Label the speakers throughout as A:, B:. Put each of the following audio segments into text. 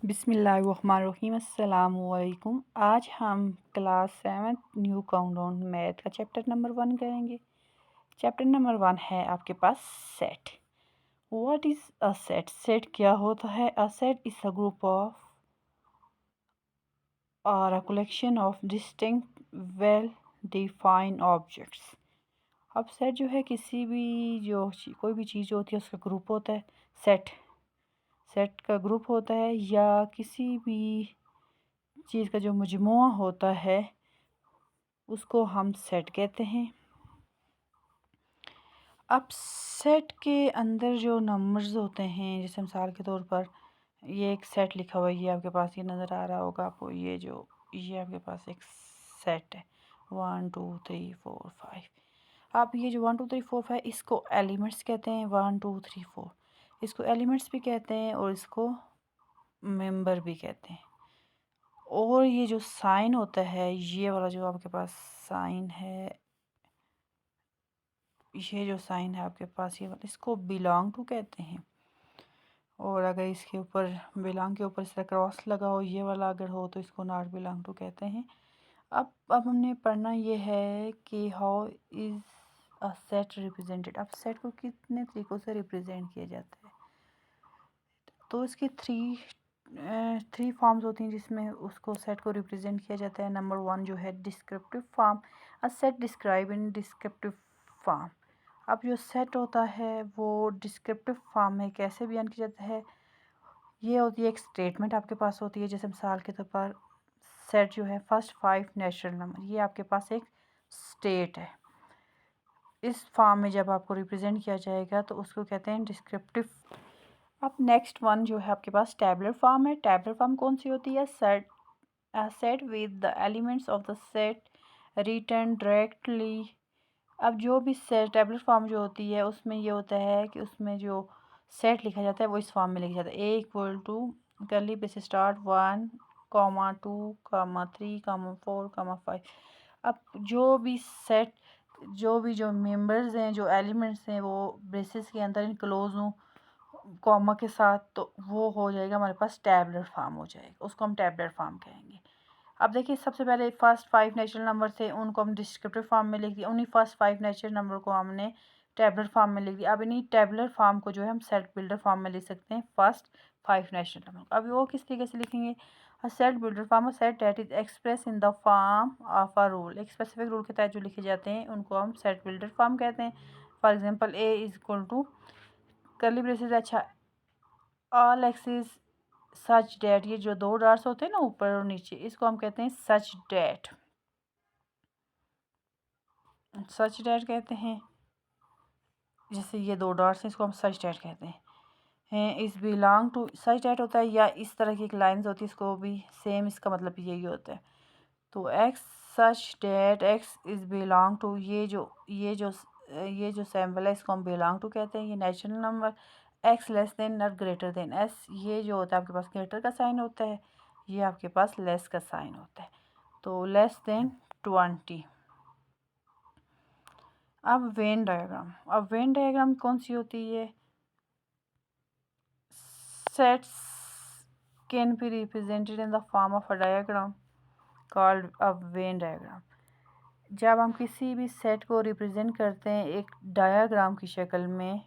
A: बिस्मिल्लाहिर्रहमानिर्रहीम अस्सलामुअलैकुम। आज हम क्लास 7 न्यू काउंटडाउन मैथ का चैप्टर नंबर 1 करेंगे। चैप्टर नंबर 1 है आपके पास set. What is a set? Set क्या होता है? A set is a group of और a collection of distinct well defined objects. अब सेट जो है किसी भी कोई भी चीज़ होती है उसका ग्रुप होता है। सेट सेट का ग्रुप होता है या किसी भी चीज़ का जो मजमूआ होता है उसको हम सेट कहते हैं। अब सेट के अंदर जो नंबर्स होते हैं, जैसे मिसाल के तौर पर ये एक सेट लिखा हुआ है, ये आपके पास ये नज़र आ रहा होगा आपको। ये आपके पास एक सेट है 1 2 3 4 5। आप ये जो 1 2 3 4 5 इसको एलिमेंट्स कहते हैं। 1 2 3 4 इसको एलिमेंट्स भी कहते हैं और इसको मेंबर भी कहते हैं। और ये जो साइन होता है, ये वाला जो आपके पास साइन है, ये जो साइन है आपके पास ये वाला, इसको बिलोंग टू कहते हैं। और अगर इसके ऊपर बिलोंग के ऊपर इस तरह क्रॉस लगा हो, ये वाला अगर हो, तो इसको नॉट बिलोंग टू कहते हैं। अब हमने पढ़ना ये है कि how is a set represented. अब सेट को कितने तरीक़ों से रिप्रेजेंट किया जाता है, तो इसके थ्री फॉर्म्स होती हैं जिसमें उसको सेट को रिप्रेजेंट किया जाता है। नंबर 1 जो है descriptive form. A set describe in descriptive form. अब जो सेट होता है वो डिस्क्रिप्टिव फॉर्म में कैसे बयान किया जाता है? ये होती है एक स्टेटमेंट आपके पास होती है। जैसे मिसाल के तौर पर सेट जो है फर्स्ट 5 नेचुरल नंबर, ये आपके पास एक स्टेट है। इस फॉर्म में जब आपको रिप्रेजेंट किया जाएगा तो उसको कहते हैं डिस्क्रिप्टिव। अब नेक्स्ट वन जो है आपके पास टैबुलर फॉर्म है। टैबुलर फॉर्म कौन सी होती है? Set with the elements of the set return directly. अब जो भी सेट टैबुलर फॉर्म जो होती है उसमें ये होता है कि उसमें जो सेट लिखा जाता है वो इस फॉर्म में लिखा जाता है। A equal to curly braces start 1 2 3 4 5। अब जो मेंबर्स हैं, जो एलिमेंट्स हैं, वो ब्रेसेस के अंदर इनक्लोज हों कॉमा के साथ, तो वो हो जाएगा हमारे पास टैबुलर फॉर्म हो जाएगा। उसको हम टैबुलर फॉर्म कहेंगे। अब देखिए सबसे पहले फर्स्ट 5 नेचुरल नंबर थे, उनको हम डिस्क्रिप्टिव फॉर्म में लिख दिया। उन्हीं फर्स्ट 5 नेचुरल नंबर को हमने टैबुलर फॉर्म में लिख दिया। अब इन्हीं टैबुलर फॉर्म को जो है हम सेट बिल्डर फॉर्म में लिख सकते हैं फर्स्ट 5 नेचुरल नंबर। अब वो किस तरीके से लिखेंगे? Set builder form, set that is express in the form of a rule. एक स्पेसिफिक रूल के तहत जो लिखे जाते हैं उनको हम सेट बिल्डर फॉर्म कहते हैं। For example A is equal to curly braces, अच्छा, ऑल एक्सिस सच डैट, ये जो दो डॉट्स होते हैं ना ऊपर और नीचे, इसको हम कहते हैं सच डैट। सच डैट कहते हैं। जैसे ये दो डॉट्स हैं, इसको हम सच डैट कहते हैं। इस बिलोंग टू सच डैट होता है, या इस तरह की एक लाइन्स होती है, इसको भी सेम, इसका मतलब यही होता है। तो x such that x is belong to, ये जो सैम्पल है इसको हम बिलोंग टू कहते हैं। ये natural number x less than not greater than S, ये जो होता है आपके पास ग्रेटर का साइन होता है, ये आपके पास लेस का साइन होता है। तो लेस देन 20। अब वेन डायग्राम कौन सी होती है? Sets can be represented in the form of a diagram called a Venn diagram. जब हम किसी भी सेट को रिप्रेजेंट करते हैं एक डायग्राम की शक्ल में,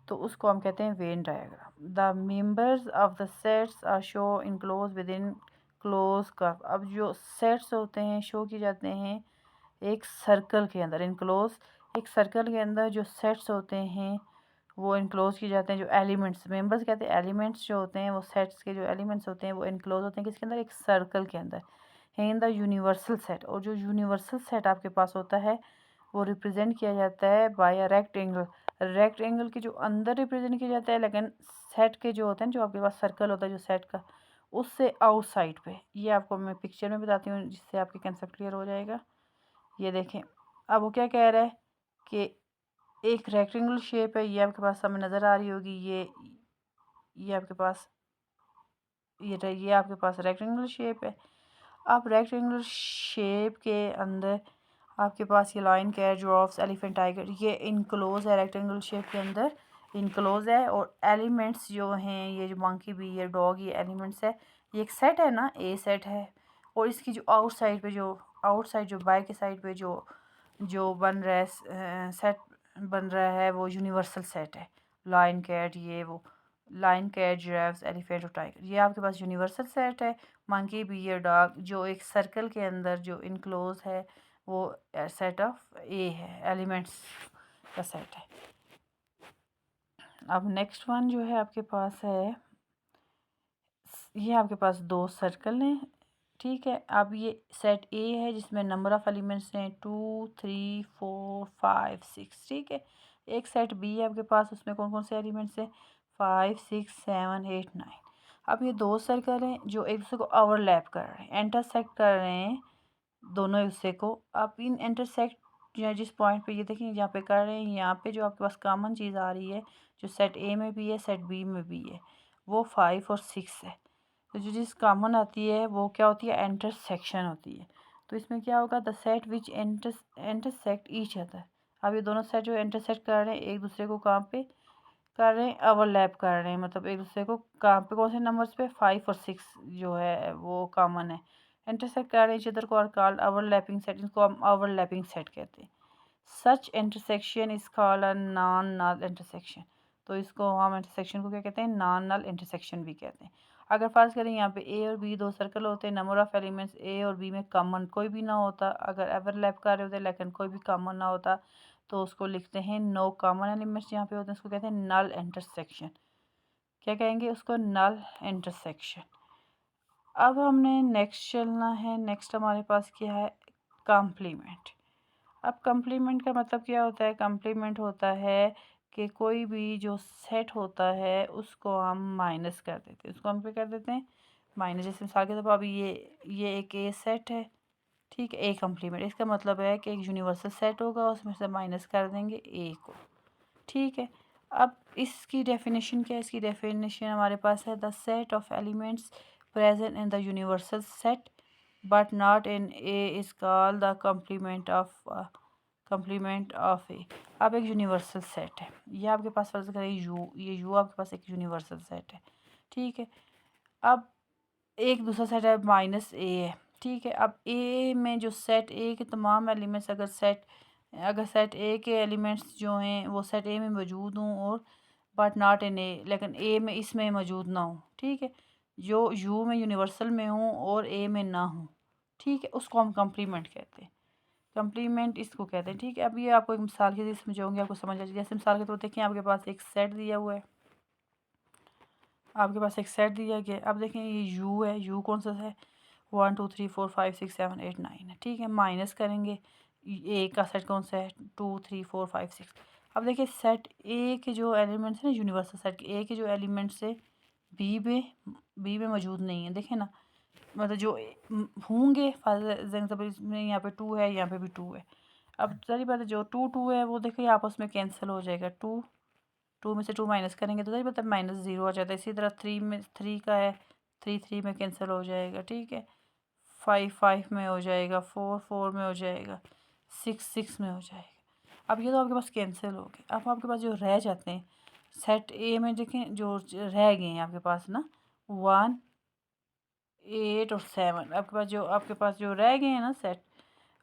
A: तो उसको हम कहते हैं Venn diagram. The members of the sets are show enclose with in close curve. अब जो सेट्स होते हैं शो किए जाते हैं एक सर्कल के अंदर, इनक्लोज। एक सर्कल के अंदर जो सेट्स होते हैं वो इनक्लोज किए जाते हैं। जो एलिमेंट्स, मेंबर्स कहते हैं, एलिमेंट्स जो होते हैं वो सेट्स के जो एलिमेंट्स होते हैं वो इनक्लोज होते हैं किसके अंदर? एक सर्कल के अंदर है, इन द यूनिवर्सल सेट। और जो यूनिवर्सल सेट आपके पास होता है वो रिप्रेजेंट किया जाता है बाय अ रेक्टेंगल। रेक्टेंगल के जो अंदर रिप्रेजेंट किया जाता है, लेकिन सेट के जो होते हैं, जो आपके पास सर्कल होता है जो सेट का, उससे आउटसाइड पे। ये आपको मैं पिक्चर में बताती हूँ जिससे आपके कंसेप्ट क्लियर हो जाएगा। ये देखें, अब वो क्या कह रहा है कि एक रेक्टेंगल शेप है, ये आपके पास सामने नज़र आ रही होगी। ये आपके पास ये आपके पास रेक्टेंगल शेप है। अब रेक्टेंगल शेप के अंदर आपके पास ये लाइन कैट ड्रॉफ्स एलिफेंट टाइगर, ये इनक्लोज है रेक्टेंगल शेप के अंदर। इनक्लोज है, और एलिमेंट्स जो हैं ये जो मंकी भी, ये डॉग, ये एलिमेंट्स है, ये एक सेट है ना, ए सेट है। और इसकी जो आउटसाइड जो बाय के साइड पे जो जो बन रहा है सेट बन रहा है, वो यूनिवर्सल सेट है। लाइन कैट, ये वो लाइन कैट, जिराफ, एलिफेंट और टाइगर, ये आपके पास यूनिवर्सल सेट है। मंकी बियर डॉग जो एक सर्कल के अंदर जो इनक्लोज है, वो सेट ऑफ ए है, एलिमेंट्स का सेट है। अब नेक्स्ट वन जो है आपके पास है, ये आपके पास दो सर्कल हैं, ठीक है। अब ये सेट ए है जिसमें नंबर ऑफ़ एलिमेंट्स हैं 2 3 4 5 6, ठीक है। एक सेट बी है आपके पास, उसमें कौन कौन से एलिमेंट्स हैं 5 6 7 8 9। अब ये दो सर्कल हैं जो एक दूसरे को ओवरलैप कर रहे हैं, इंटरसेक्ट कर रहे हैं दोनों एक दूसरे को। अब इन इंटरसेक्ट या जिस पॉइंट पे ये देखें जहाँ पे कर रहे हैं, यहाँ पे जो आपके पास कॉमन चीज़ आ रही है, जो सेट ए में भी है सेट बी में भी है, वो 5 और 6 है। तो जो चीज़ कॉमन आती है वो क्या होती है, इंटरसेक्शन होती है। तो इसमें क्या होगा, the set which intersect each other. अब ये दोनों सेट जो इंटरसेक्ट कर रहे हैं एक दूसरे को कहाँ पे कर रहे हैं, ओवरलैप कर रहे हैं, मतलब एक दूसरे को कहाँ पे, कौन से नंबर्स पे, 5 और 6 जो है वो कॉमन है, इंटरसेक्ट कर रहे हैं इच अदर को, और कॉल्ड ओवरलैपिंग सेट, इनको हम ओवरलैपिंग सेट कहते हैं। Such intersection is called a non null intersection. तो इसको हम इंटरसेक्शन को क्या कहते हैं, नॉन नल इंटरसेक्शन भी कहते हैं। अगर फर्ज करें यहाँ पे ए और बी दो सर्कल होते हैं, नंबर ऑफ एलिमेंट्स ए और बी में कॉमन कोई भी ना होता, अगर ओवरलैप कर रहे होते लेकिन कोई भी कॉमन ना होता, तो उसको लिखते हैं नो कॉमन एलिमेंट्स यहाँ पे होते हैं, उसको कहते हैं नल इंटरसेक्शन। क्या कहेंगे उसको, नल इंटरसेक्शन। अब हमने नेक्स्ट चलना है, नेक्स्ट हमारे पास क्या है, कॉम्प्लीमेंट। अब कॉम्प्लीमेंट का मतलब क्या होता है, कॉम्प्लीमेंट होता है कि कोई भी जो सेट होता है उसको हम माइनस कर देते हैं, उसको हम क्या कर देते हैं, माइनस। जैसे मिसाल के तौर पर अभी ये एक ए सेट है, ठीक है, ए कॉम्प्लीमेंट, इसका मतलब है कि एक यूनिवर्सल सेट होगा, उसमें से माइनस कर देंगे ए को, ठीक है। अब इसकी डेफिनेशन क्या है, इसकी डेफिनेशन हमारे पास है, the set of elements present in the universal set but not in A is called the complement of A. अब एक यूनिवर्सल सेट है, ये आपके पास फर्ज करें यू, ये यू आपके पास एक यूनिवर्सल सेट है, ठीक है। अब एक दूसरा सेट है माइनस ए है, ठीक है। अब ए में जो सेट ए के तमाम एलिमेंट्स, अगर सेट ए के एलिमेंट्स जो हैं वो सेट ए में मौजूद हों, और बट नॉट इन ए, लेकिन ए में इसमें मौजूद ना हो, ठीक है, जो यू में यूनिवर्सल में हों और ए में ना हो, ठीक है, उसको हम कम्प्लीमेंट कहते हैं। कम्प्लीमेंट इसको कहते हैं, ठीक है। अब ये आपको एक मिसाल के जरिए समझाऊंगी, आपको समझ आ जाए। जैसे मिसाल के तौर पर देखिए आपके पास एक सेट दिया हुआ है, आपके पास एक सेट दिया गया, अब देखें ये यू है, यू कौन सा है, 1 2 3 4 5 6 7 8 9 है, ठीक है। माइनस करेंगे ए का सेट कौन सा है, 2 3 4 5 6। अब देखिए सेट ए के जो एलिमेंट्स हैं ना, यूनिवर्सल सेट के ए के जो एलिमेंट्स है बी में मौजूद नहीं है, देखें ना, मतलब जो होंगे, फॉर एग्जाम्पल इसमें यहाँ पे 2 है, यहाँ पे भी 2 है। अब सारी बात है, जो 2 2 है वो देखिए आपस में कैंसिल हो जाएगा, 2 2 में से 2 माइनस करेंगे तो सारी बात है -0 आ जाता है। इसी तरह 3 में 3 का है, 3 3 में कैंसिल हो जाएगा, ठीक है। 5 5 में हो जाएगा, 4 4 में हो जाएगा, 6 6 में हो जाएगा। अब ये तो आपके पास कैंसिल हो गए। अब आपके पास जो रह जाते हैं सेट ए में, देखें जो रह गए हैं आपके पास ना, 1 8 और 7, आपके पास जो रह गए हैं ना सेट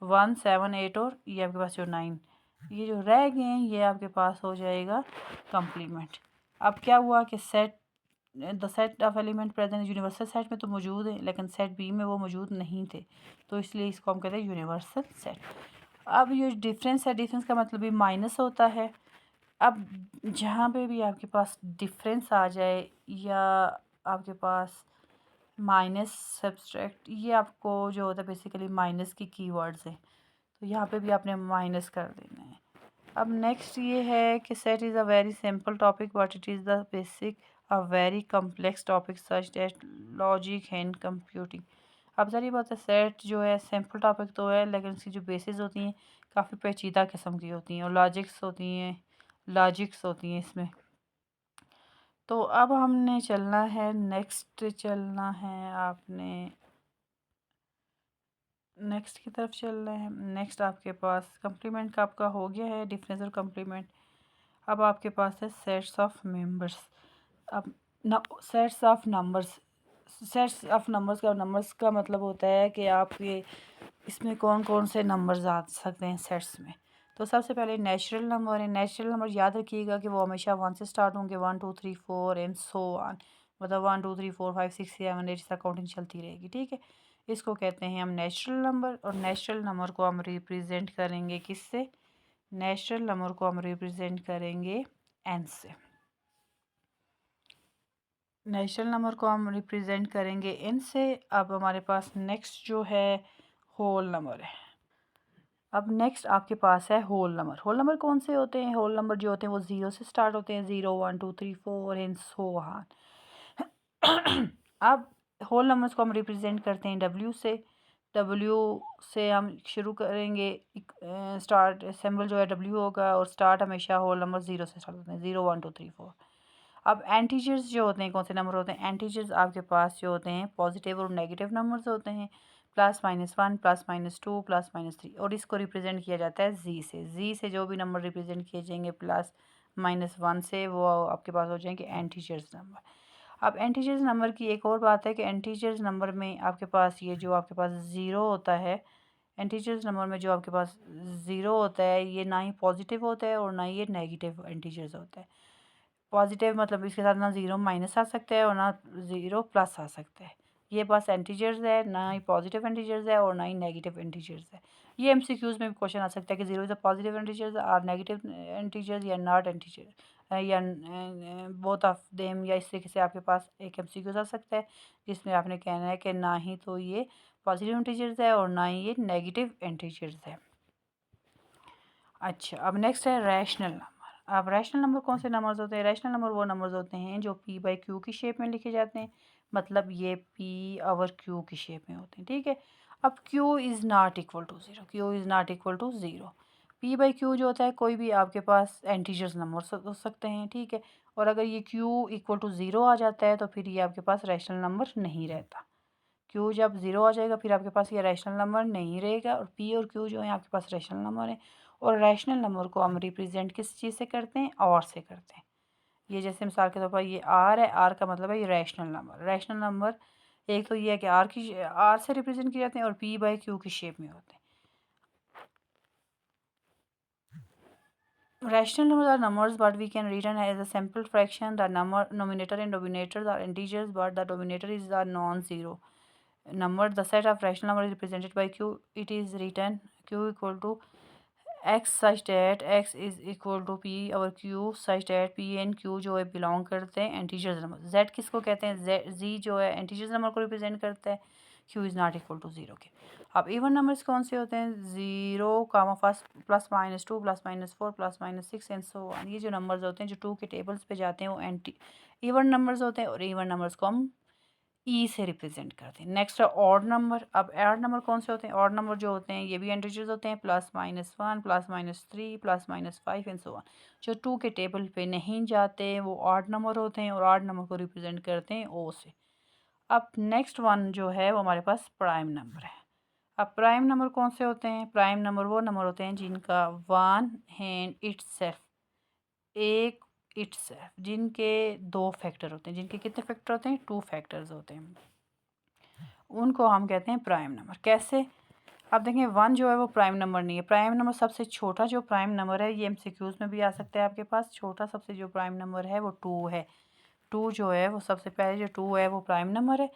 A: 1 7 8, और ये आपके पास जो 9, ये जो रह गए हैं ये आपके पास हो जाएगा कम्प्लीमेंट। अब क्या हुआ कि the set of element present universal set में तो मौजूद है, लेकिन सेट बी में वो मौजूद नहीं थे, तो इसलिए इसको हम कहते हैं यूनिवर्सल सेट। अब ये डिफरेंस है, डिफरेंस का मतलब भी माइनस होता है। अब जहाँ पे भी आपके पास डिफरेंस आ जाए, या आपके पास माइनस सब्सट्रैक्ट, ये आपको जो होता है बेसिकली माइनस की कीवर्ड्स हैं, तो यहाँ पे भी आपने माइनस कर देना है। अब नेक्स्ट ये है कि set is a very simple topic but it is the basic a very complex topic such that logic and computing. अब सारी बात है, सेट जो है सिंपल टॉपिक तो है, लेकिन इसकी जो बेसिस होती हैं काफ़ी पेचीदा किस्म की होती हैं, और लॉजिक्स होती हैं इसमें। तो अब हमने चलना है, नेक्स्ट चलना है, आपने नेक्स्ट की तरफ चल रहे हैं। नेक्स्ट आपके पास कम्प्लीमेंट का आपका हो गया है, डिफरेंस और कम्प्लीमेंट। अब आपके पास है सेट्स ऑफ मेंबर्स। अब sets of numbers, sets of numbers का मतलब होता है कि आप ये इसमें कौन कौन से नंबर्स आ सकते हैं सेट्स में। तो सबसे पहले नेचुरल नंबर है। नेचुरल नंबर याद रखिएगा कि वो हमेशा 1 से स्टार्ट होंगे, 1 2 3 4 एंड सो ऑन। मतलब 1 2 3 4 5 6 7 8 तक काउंटिंग चलती रहेगी, ठीक है। इसको कहते हैं हम नेचुरल नंबर। और नेचुरल नंबर को हम रिप्रेजेंट करेंगे किससे? नेचुरल नंबर को हम रिप्रेजेंट करेंगे एन से। नेचुरल नंबर को हम रिप्रेजेंट करेंगे इन से। अब हमारे पास नेक्स्ट जो है होल नंबर है। अब नेक्स्ट आपके पास है होल नंबर। होल नंबर कौन से होते हैं? होल नंबर जो होते हैं वो 0 से स्टार्ट होते हैं, 0 1 2 3 4 एंड सो ऑन। अब होल नंबर्स को हम रिप्रेजेंट करते हैं डब्ल्यू से। डब्ल्यू से हम शुरू करेंगे, स्टार्ट सिंबल जो है डब्ल्यू होगा और स्टार्ट हमेशा होल नंबर 0 से स्टार्ट होते हैं, 0 1 2 3 4। अब एंटीजर्स जो होते हैं, कौन से नंबर होते हैं? एंटीजर्स आपके पास जो होते हैं पॉजिटिव और नेगेटिव नंबर्स होते हैं, +-1 +-2 +-3। और इसको रिप्रेजेंट किया जाता है जी से। जी से जो भी नंबर रिप्रेजेंट किए जाएंगे +-1 से, वो आपके पास हो जाएंगे एंटीजर्स नंबर। अब एंटीजर्स नंबर की एक और बात है कि एंटीजर्स नंबर में आपके पास ये जो आपके पास ज़ीरो होता है, एंटीजर्स नंबर में जो आपके पास ज़ीरो होता है, ये ना ही पॉजिटिव होता है और ना ही ये नेगेटिव एंटीजर्स होता है। पॉजिटिव मतलब इसके साथ ना ज़ीरो माइनस आ सकता है और ना ज़ीरो प्लस आ सकता है। ये बस एंटीजर्स है, ना ही पॉजिटिव एंटीजर्स है और ना ही नेगेटिव एंटीजर्स है। ये एमसीक्यूज़ में भी क्वेश्चन आ सकता है कि ज़ीरो इज़ अ पॉजिटिव एंटीजर्स और नेगेटिव एंटीजर्स या नॉट एंटीजर, या बोथ ऑफ देम, या इस तरीके से आपके पास एक एमसीक्यूज़ आ सकता है जिसमें आपने कहना है कि ना ही तो ये पॉजिटिव एंटीजर्स है और ना ही ये नेगेटिव एंटीजर्स है। अच्छा, अब नेक्स्ट है रैशनल नंबर। अब रैशनल नंबर कौन से नंबर्स होते हैं? रैशनल नंबर वो नंबर्स होते हैं जो p बाई क्यू की शेप में लिखे जाते हैं। मतलब ये p ओवर q की शेप में होते हैं, ठीक है। अब q is not equal to zero, q is not equal to zero. p by Q जो होता है कोई भी आपके पास एंटीजर्स नंबर हो सकते हैं, ठीक है। और अगर ये q इक्वल टू ज़ीरो आ जाता है तो फिर ये आपके पास रैशनल नंबर नहीं रहता। q जब ज़ीरो आ जाएगा फिर आपके पास ये रैशनल नंबर नहीं रहेगा। और p और q जो है आपके पास रैशनल नंबर है। और रैशनल नंबर को हम रिप्रेजेंट किस चीज़ से करते हैं? और से करते हैं। ये जैसे मिसाल के तौर पर ये r है, r का मतलब है ये रैशनल नंबर। रैशनल नंबर एक तो ये है कि r से रिप्रेजेंट किए जाते हैं और p बाई क्यू की शेप में होते हैं। Rational numbers are numbers but we can written as a simple fraction. The numerator and denominator are integers but the denominator is a non-zero number. The set of rational number is represented by q. It is written q equal to x such that x is equal to p और q such that p and q जो है belong करते हैं integers number. z किसको कहते हैं? z जो है इंटीजर्स नंबर को रिप्रेजेंट करता है, q is not equal to zero के। अब इवन नंबर्स कौन से होते हैं? 0 comma first +-2 +-4 +-6 and so on. ये जो नंबर्स होते हैं जो 2 के टेबल्स पे जाते हैं वो एंटी इवन नंबर्स होते हैं और इवन नंबर्स को हम ई से रिप्रेजेंट करते हैं। नेक्स्ट है ऑड नंबर। अब ऑड नंबर कौन से होते हैं? ऑड नंबर जो होते हैं ये भी इंटीजर्स होते हैं, +-1 +-3 +-5 एंड सो ऑन। जो 2 के टेबल पे नहीं जाते वो ऑड नंबर होते हैं और ऑड नंबर को रिप्रेजेंट करते हैं ओ से। अब नेक्स्ट वन जो है वो हमारे पास प्राइम नंबर है। अब प्राइम नंबर कौन से होते हैं? प्राइम नंबर वो नंबर होते हैं जिनका वन हैंड इट्सेल्फ, एक इट्सेल्फ, जिनके 2 फैक्टर होते हैं। जिनके कितने फैक्टर होते हैं? 2 फैक्टर्स होते हैं। उनको हम कहते हैं प्राइम नंबर। कैसे? अब देखें, वन जो है वो प्राइम नंबर नहीं है। प्राइम नंबर सबसे छोटा जो प्राइम नंबर है, ये एमसीक्यूज़ में भी आ सकता है आपके पास। छोटा सबसे जो प्राइम नंबर है वो 2 है। 2 जो है वो सबसे पहले जो 2 है वो प्राइम नंबर है।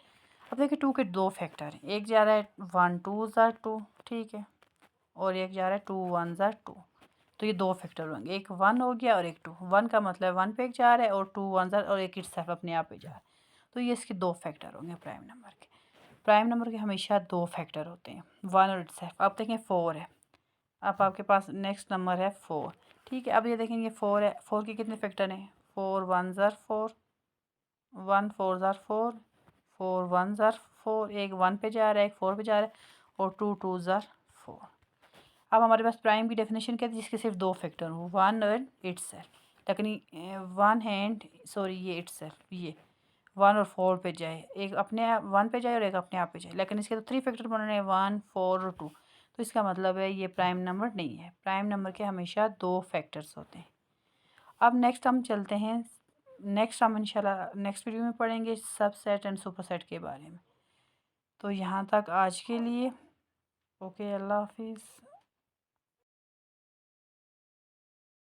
A: अब देखिए 2 के 2 फैक्टर हैं। एक जा रहा है 1 2 ज़ा 2, ठीक है, और एक जा रहा है 2 1 ज़ा 2। तो ये 2 फैक्टर होंगे, एक 1 हो गया और एक 2। 1 का मतलब 1 पे एक जा रहा है और 2 1 ज़ा और एक इट्सेल्फ अपने आप पे जा रहा है। तो ये इसके 2 फैक्टर होंगे प्राइम नंबर के। प्राइम नंबर के हमेशा 2 फैक्टर होते हैं, 1 और इट्सेल्फ। अब देखें 4 है। अब आपके पास नेक्स्ट नंबर है 4, ठीक है। अब ये देखेंगे 4 है, 4 के कितने फैक्टर हैं? 4 1 ज़ा 4, 1 4 ज़ा 4, 4 1 ज़ा 4, एक 1 पे जा रहा है एक 4 पे जा रहा है और 2 2 ज़ा 4। अब हमारे पास प्राइम की डेफिनेशन क्या थी? जिसके सिर्फ 2 फैक्टर हो, 1 और इट्सेल्फ। लेकिन वन हैंड सॉरी ये इट्सेल्फ, ये 1 और 4 पे जाए, एक अपने आप 1 पे जाए और एक अपने आप पे जाए। लेकिन इसके तो 3 फैक्टर बन रहे हैं, 1 4 और 2। तो इसका मतलब है ये प्राइम नंबर नहीं है। प्राइम नंबर के हमेशा 2 फैक्टर्स होते हैं। अब नेक्स्ट हम चलते हैं, नेक्स्ट हम इंशाल्लाह नेक्स्ट वीडियो में पढ़ेंगे सबसेट एंड सुपरसेट के बारे में। तो यहाँ तक आज के लिए। ओके, अल्लाह हाफिज़।